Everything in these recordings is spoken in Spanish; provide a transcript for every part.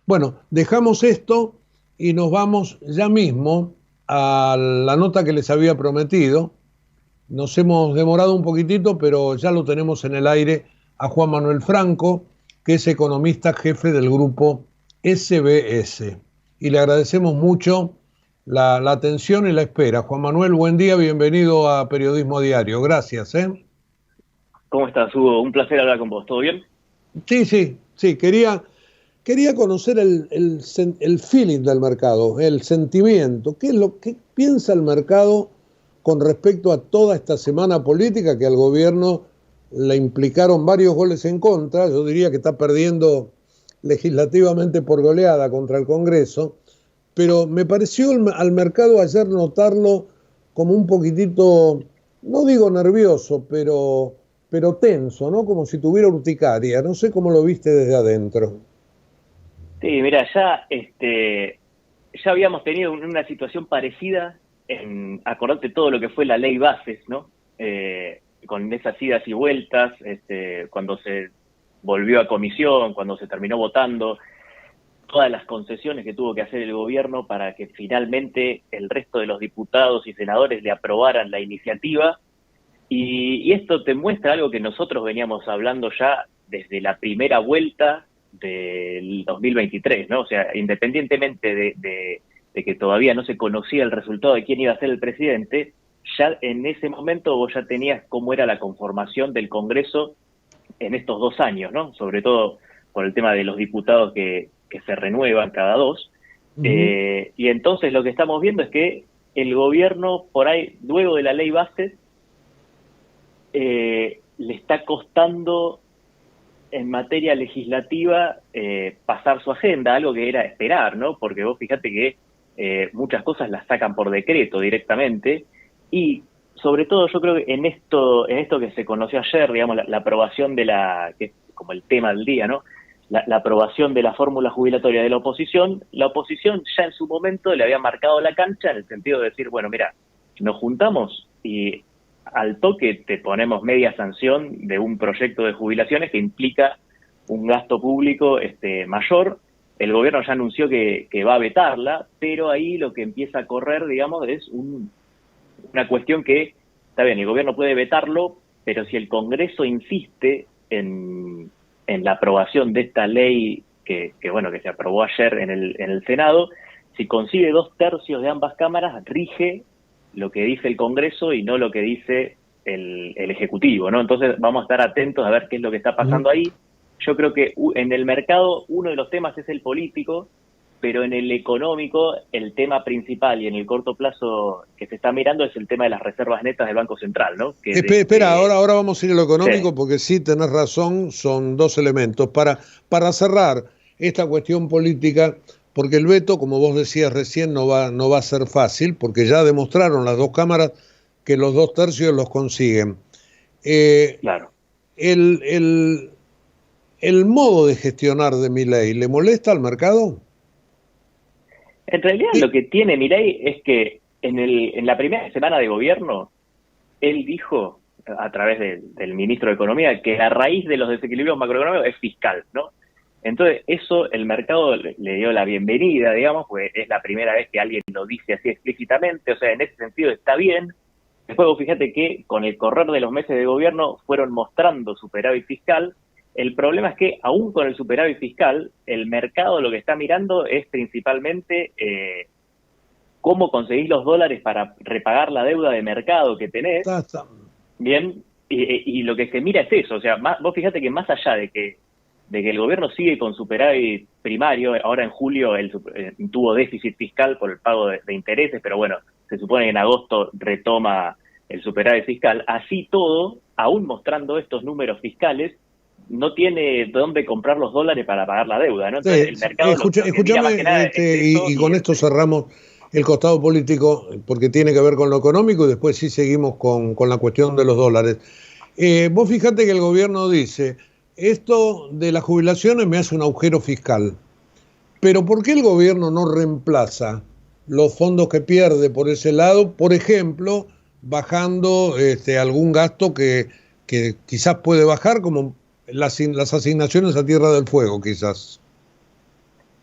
Bueno, dejamos esto y nos vamos ya mismo a la nota que les había prometido. Nos hemos demorado un poquitito, pero ya lo tenemos en el aire a Juan Manuel Franco, que es economista jefe del grupo SBS. Y le agradecemos mucho la atención y la espera. Juan Manuel, buen día, bienvenido a Periodismo Diario. Gracias. ¿Cómo estás, Hugo? Un placer hablar con vos. ¿Todo bien? Sí. Quería conocer el feeling del mercado, el sentimiento. ¿Qué es lo que piensa el mercado con respecto a toda esta semana política que al gobierno le implicaron varios goles en contra? Yo diría que está perdiendo legislativamente por goleada contra el Congreso, pero me pareció al mercado ayer notarlo como un poquitito, no digo nervioso, pero tenso, ¿no? Como si tuviera urticaria. No sé cómo lo viste desde adentro. Sí, mira, ya habíamos tenido una situación parecida acordate todo lo que fue la ley Bases, ¿no? Con esas idas y vueltas, cuando se volvió a comisión, cuando se terminó votando, todas las concesiones que tuvo que hacer el gobierno para que finalmente el resto de los diputados y senadores le aprobaran la iniciativa. Y esto te muestra algo que nosotros veníamos hablando ya desde la primera vuelta del 2023, ¿no? O sea, independientemente de que todavía no se conocía el resultado de quién iba a ser el presidente, ya en ese momento vos ya tenías cómo era la conformación del Congreso en estos 2 años, ¿no? Sobre todo por el tema de los diputados que se renuevan cada 2. Y entonces lo que estamos viendo es que el gobierno, por ahí, luego de la ley Bases, le está costando en materia legislativa pasar su agenda, algo que era esperar, ¿no? Porque vos fíjate que muchas cosas las sacan por decreto directamente, y sobre todo yo creo que en esto que se conoció ayer, digamos, la aprobación que es como el tema del día, ¿no? La aprobación de la fórmula jubilatoria de la oposición ya en su momento le había marcado la cancha en el sentido de decir, bueno, mira, nos juntamos y al toque te ponemos media sanción de un proyecto de jubilaciones que implica un gasto público mayor. El gobierno ya anunció que va a vetarla, pero ahí lo que empieza a correr, digamos, es una cuestión que, está bien, el gobierno puede vetarlo, pero si el Congreso insiste en la aprobación de esta ley que se aprobó ayer en el Senado, si consigue 2/3 de ambas cámaras, rige lo que dice el Congreso y no lo que dice el Ejecutivo, ¿no? Entonces vamos a estar atentos a ver qué es lo que está pasando ahí. Yo creo que en el mercado uno de los temas es el político, pero en el económico el tema principal y en el corto plazo que se está mirando es el tema de las reservas netas del Banco Central, ¿no? Espera, ahora vamos a ir a lo económico, Sí. porque sí tenés razón, son dos elementos. Para cerrar esta cuestión política, porque el veto, como vos decías recién, no va a ser fácil, porque ya demostraron las dos cámaras que los 2/3 los consiguen. Claro. El modo de gestionar de Milei, ¿le molesta al mercado? En realidad Sí. lo que tiene Milei es que en la primera semana de gobierno, él dijo, a través del ministro de Economía, que la raíz de los desequilibrios macroeconómicos es fiscal, ¿no? Entonces, eso el mercado le dio la bienvenida, digamos, pues es la primera vez que alguien lo dice así explícitamente, o sea, en ese sentido está bien. Después vos fíjate que con el correr de los meses de gobierno fueron mostrando superávit fiscal. El problema es que aún con el superávit fiscal, el mercado lo que está mirando es principalmente cómo conseguís los dólares para repagar la deuda de mercado que tenés, bien, y lo que se mira es eso, o sea, vos fíjate que más allá de que el gobierno sigue con superávit primario, ahora en julio tuvo déficit fiscal por el pago de intereses, pero bueno, se supone que en agosto retoma el superávit fiscal, así todo, aún mostrando estos números fiscales, no tiene dónde comprar los dólares para pagar la deuda, ¿no? Entonces el mercado lo que mira más que nada es eso y con esto cerramos el costado político, porque tiene que ver con lo económico, y después sí seguimos con la cuestión de los dólares. Vos fijate que el gobierno dice, esto de las jubilaciones me hace un agujero fiscal, pero ¿por qué el gobierno no reemplaza los fondos que pierde por ese lado, por ejemplo, bajando algún gasto que quizás puede bajar, como las asignaciones a Tierra del Fuego, quizás?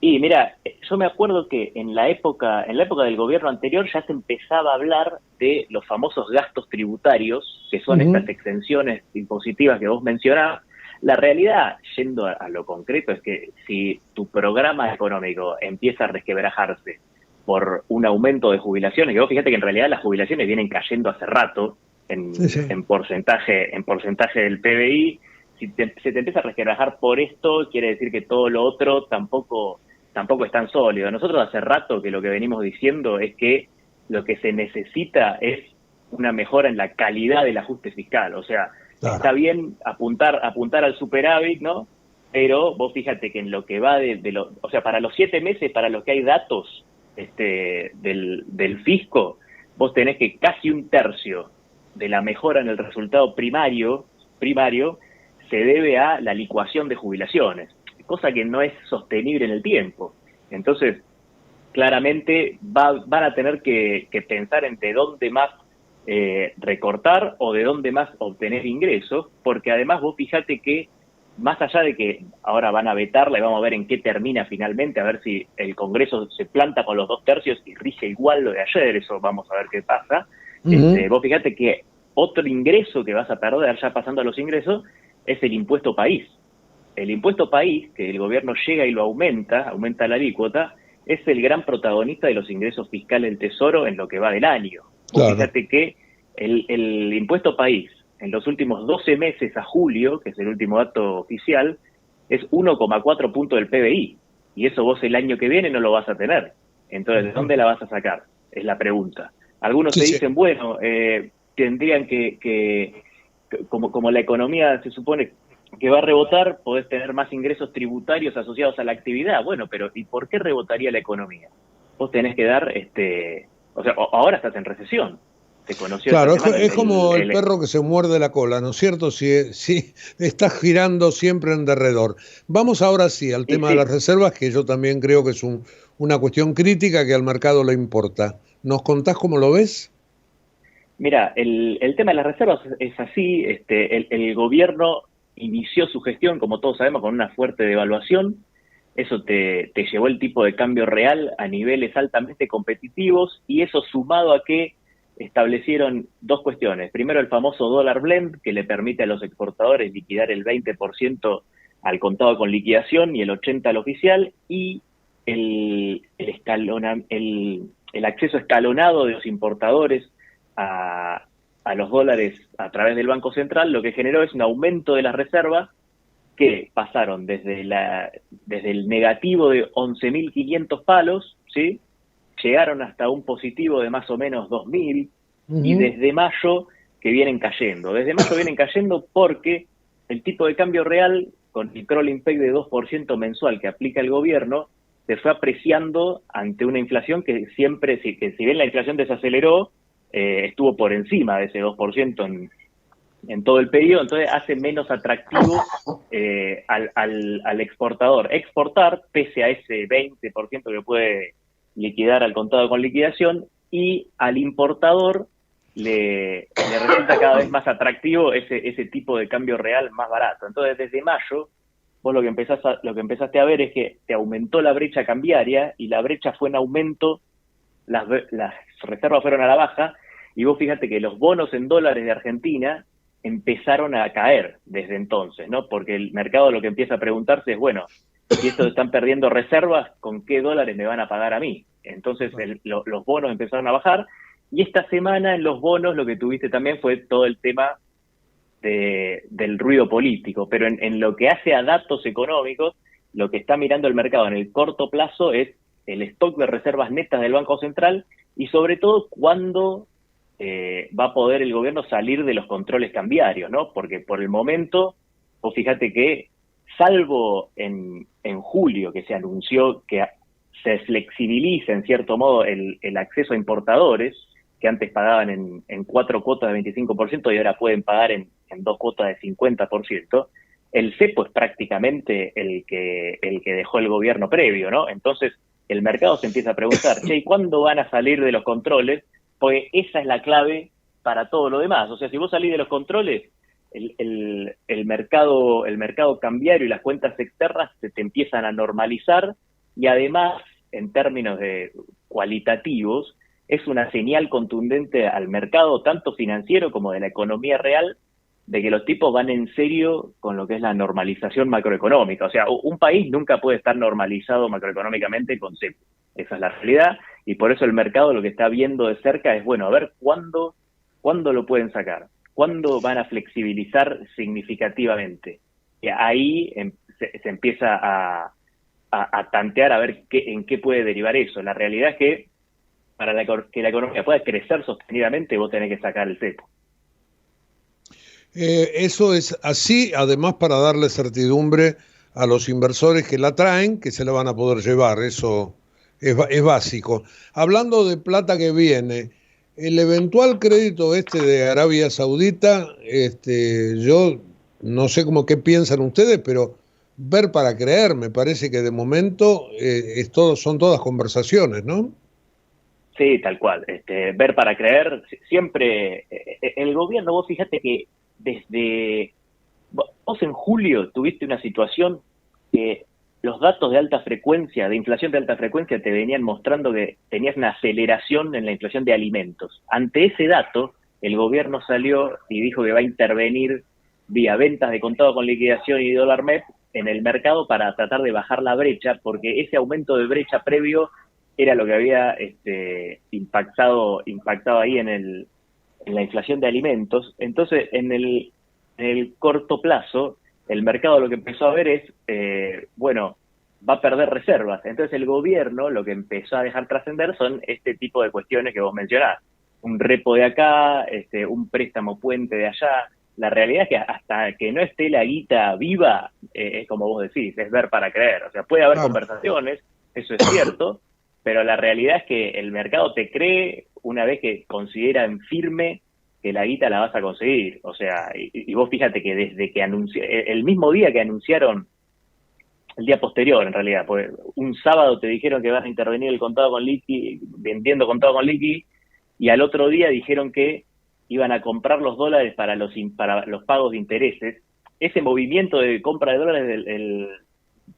Y mira, yo me acuerdo que en la época del gobierno anterior ya se empezaba a hablar de los famosos gastos tributarios, que son estas exenciones impositivas que vos mencionabas. La realidad, yendo a lo concreto, es que si tu programa económico empieza a resquebrajarse por un aumento de jubilaciones, que vos fíjate que en realidad las jubilaciones vienen cayendo hace rato Sí, sí. en porcentaje del PBI. Si se te empieza a resquebrajar por esto, quiere decir que todo lo otro tampoco es tan sólido. Nosotros hace rato que lo que venimos diciendo es que lo que se necesita es una mejora en la calidad del ajuste fiscal. O sea, está Claro. bien apuntar al superávit, ¿no? Pero vos fíjate que en lo que va o sea, para los 7 meses para los que hay datos del fisco, vos tenés que casi un tercio de la mejora en el resultado primario se debe a la licuación de jubilaciones, cosa que no es sostenible en el tiempo. Entonces, claramente van a tener que pensar en de dónde más recortar o de dónde más obtener ingresos, porque además vos fijate que más allá de que ahora van a vetarla y vamos a ver en qué termina finalmente, a ver si el Congreso se planta con los 2 tercios y rige igual lo de ayer, eso vamos a ver qué pasa. Vos fijate que otro ingreso que vas a perder, ya pasando a los ingresos, es el impuesto país. El impuesto país, que el gobierno llega y lo aumenta la alícuota, es el gran protagonista de los ingresos fiscales del Tesoro en lo que va del año. Vos Claro. fíjate que el impuesto país en los últimos 12 meses a julio, que es el último dato oficial, es 1,4 puntos del PBI. Y eso vos el año que viene no lo vas a tener. Entonces, ¿de dónde la vas a sacar? Es la pregunta. Algunos Sí, te sí. dicen, bueno, tendrían como la economía se supone que va a rebotar, podés tener más ingresos tributarios asociados a la actividad. Bueno, pero ¿y por qué rebotaría la economía? Vos tenés que dar, o sea, ahora estás en recesión. Se conoció esta Claro, semana es como el perro que se muerde la cola, ¿no es cierto? Si está girando siempre en derredor. Vamos ahora sí al y tema de las sí, reservas, que yo también creo que es una cuestión crítica que al mercado le importa. ¿Nos contás cómo lo ves? mira, el tema de las reservas es así. El gobierno inició su gestión, como todos sabemos, con una fuerte devaluación. Eso te llevó el tipo de cambio real a niveles altamente competitivos, y eso sumado a que establecieron dos cuestiones. Primero, el famoso dólar blend, que le permite a los exportadores liquidar el 20% al contado con liquidación y el 80% al oficial, y el acceso escalonado de los importadores a, a los dólares a través del Banco Central, lo que generó es un aumento de las reservas que pasaron desde el negativo de 11.500 palos, ¿sí? Llegaron hasta un positivo de más o menos 2.000, y Ujú. desde mayo que vienen cayendo. Desde mayo vienen cayendo porque el tipo de cambio real, con el crawling peg de 2% mensual que aplica el gobierno, se fue apreciando ante una inflación que siempre, que si bien la inflación desaceleró, estuvo por encima de ese 2% en todo el periodo. Entonces hace menos atractivo al exportador exportar, pese a ese 20% que puede liquidar al contado con liquidación, y al importador le resulta cada vez más atractivo ese tipo de cambio real más barato. Entonces, desde mayo, vos lo que empezaste a ver es que te aumentó la brecha cambiaria, y la brecha fue en aumento, las reservas fueron a la baja, y vos fíjate que los bonos en dólares de Argentina empezaron a caer desde entonces, ¿no? Porque el mercado lo que empieza a preguntarse es, bueno, si estos están perdiendo reservas, ¿con qué dólares me van a pagar a mí? Entonces los bonos empezaron a bajar, y esta semana en los bonos lo que tuviste también fue todo el tema del ruido político, pero en lo que hace a datos económicos, lo que está mirando el mercado en el corto plazo es el stock de reservas netas del Banco Central, y sobre todo cuándo va a poder el gobierno salir de los controles cambiarios, ¿no? Porque por el momento, vos fíjate que, salvo en julio, que se anunció que se flexibiliza en cierto modo el acceso a importadores, que antes pagaban en 4 cuotas de 25% y ahora pueden pagar en 2 cuotas de 50%, el cepo es prácticamente el que dejó el gobierno previo, ¿no? Entonces el mercado se empieza a preguntar, che, ¿y cuándo van a salir de los controles? Porque esa es la clave para todo lo demás. O sea, si vos salís de los controles, el mercado cambiario y las cuentas externas se te empiezan a normalizar, y además, en términos de cualitativos, es una señal contundente al mercado, tanto financiero como de la economía real, de que los tipos van en serio con lo que es la normalización macroeconómica. O sea, un país nunca puede estar normalizado macroeconómicamente con cepo. Esa es la realidad, y por eso el mercado lo que está viendo de cerca es, bueno, a ver cuándo lo pueden sacar, cuándo van a flexibilizar significativamente. Y ahí se empieza a tantear a ver en qué puede derivar eso. La realidad es que para que la economía pueda crecer sostenidamente, vos tenés que sacar el cepo. Eso es así, además para darle certidumbre a los inversores que la traen, que se la van a poder llevar, eso es básico. Hablando de plata que viene, el eventual crédito de Arabia Saudita, yo no sé cómo qué piensan ustedes, pero ver para creer, me parece que de momento son todas conversaciones, ¿no? Sí, tal cual. Ver para creer, siempre el gobierno, vos fíjate que vos en julio tuviste una situación que los datos de alta frecuencia, de inflación de alta frecuencia, te venían mostrando que tenías una aceleración en la inflación de alimentos. Ante ese dato, el gobierno salió y dijo que va a intervenir vía ventas de contado con liquidación y dólar MEP en el mercado para tratar de bajar la brecha, porque ese aumento de brecha previo era lo que había impactado ahí en la inflación de alimentos. Entonces, en el corto plazo, el mercado lo que empezó a ver es, va a perder reservas. Entonces el gobierno lo que empezó a dejar trascender son este tipo de cuestiones que vos mencionás. Un repo de acá, un préstamo puente de allá. La realidad es que hasta que no esté la guita viva, es como vos decís, es ver para creer. O sea, puede haber conversaciones, eso es cierto, pero la realidad es que el mercado te cree una vez que consideran firme que la guita la vas a conseguir. O sea, y vos fíjate que desde que el mismo día que anunciaron, el día posterior en realidad, pues un sábado te dijeron que van a intervenir el contado con liqui, vendiendo contado con liqui, y al otro día dijeron que iban a comprar los dólares para los pagos de intereses. Ese movimiento de compra de dólares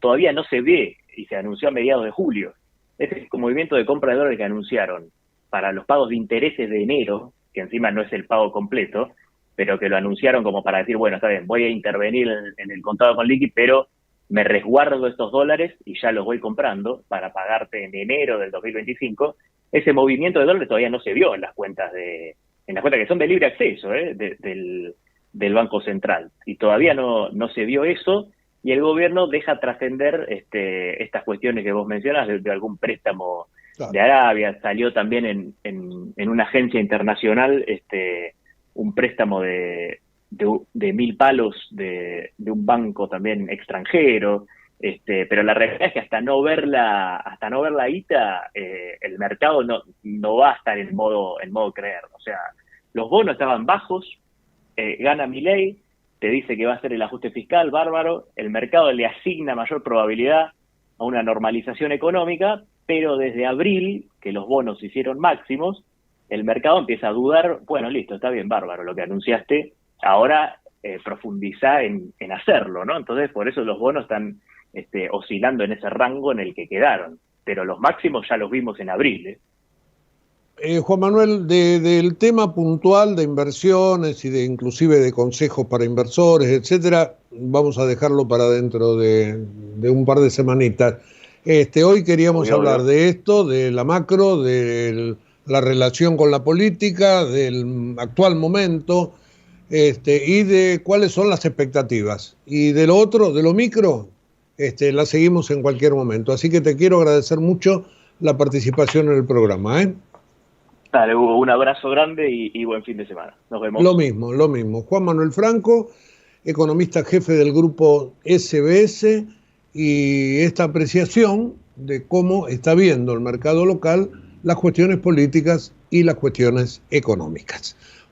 todavía no se ve, y se anunció a mediados de julio. Ese movimiento de compra de dólares que anunciaron para los pagos de intereses de enero, que encima no es el pago completo, pero que lo anunciaron como para decir, bueno, está bien, voy a intervenir en el contado con liqui, pero me resguardo estos dólares y ya los voy comprando para pagarte en enero del 2025. Ese movimiento de dólares todavía no se vio en las cuentas que son de libre acceso del Banco Central, y todavía no se vio eso, y el gobierno deja trascender estas cuestiones que vos mencionas de algún préstamo de Arabia. Salió también en una agencia internacional un préstamo de 1.000 palos de un banco también extranjero, pero la realidad es que hasta no ver la guita, el mercado no va a estar en modo creer. O sea, los bonos estaban bajos, gana Milei, te dice que va a ser el ajuste fiscal, bárbaro, el mercado le asigna mayor probabilidad a una normalización económica, pero desde abril, que los bonos se hicieron máximos, el mercado empieza a dudar, bueno, listo, está bien, bárbaro, lo que anunciaste, ahora profundizá en hacerlo, ¿no? Entonces, por eso los bonos están oscilando en ese rango en el que quedaron, pero los máximos ya los vimos en abril, ¿eh? Juan Manuel, del tema puntual de inversiones y inclusive de consejos para inversores, etcétera, vamos a dejarlo para dentro de un par de semanitas. Hoy queríamos hablar de esto, de la macro, de la relación con la política, del actual momento, y de cuáles son las expectativas. Y de lo otro, de lo micro, la seguimos en cualquier momento. Así que te quiero agradecer mucho la participación en el programa, ¿eh? Dale, Hugo, un abrazo grande y buen fin de semana. Nos vemos. Lo mismo. Juan Manuel Franco, economista jefe del grupo SBS, y esta apreciación de cómo está viendo el mercado local las cuestiones políticas y las cuestiones económicas.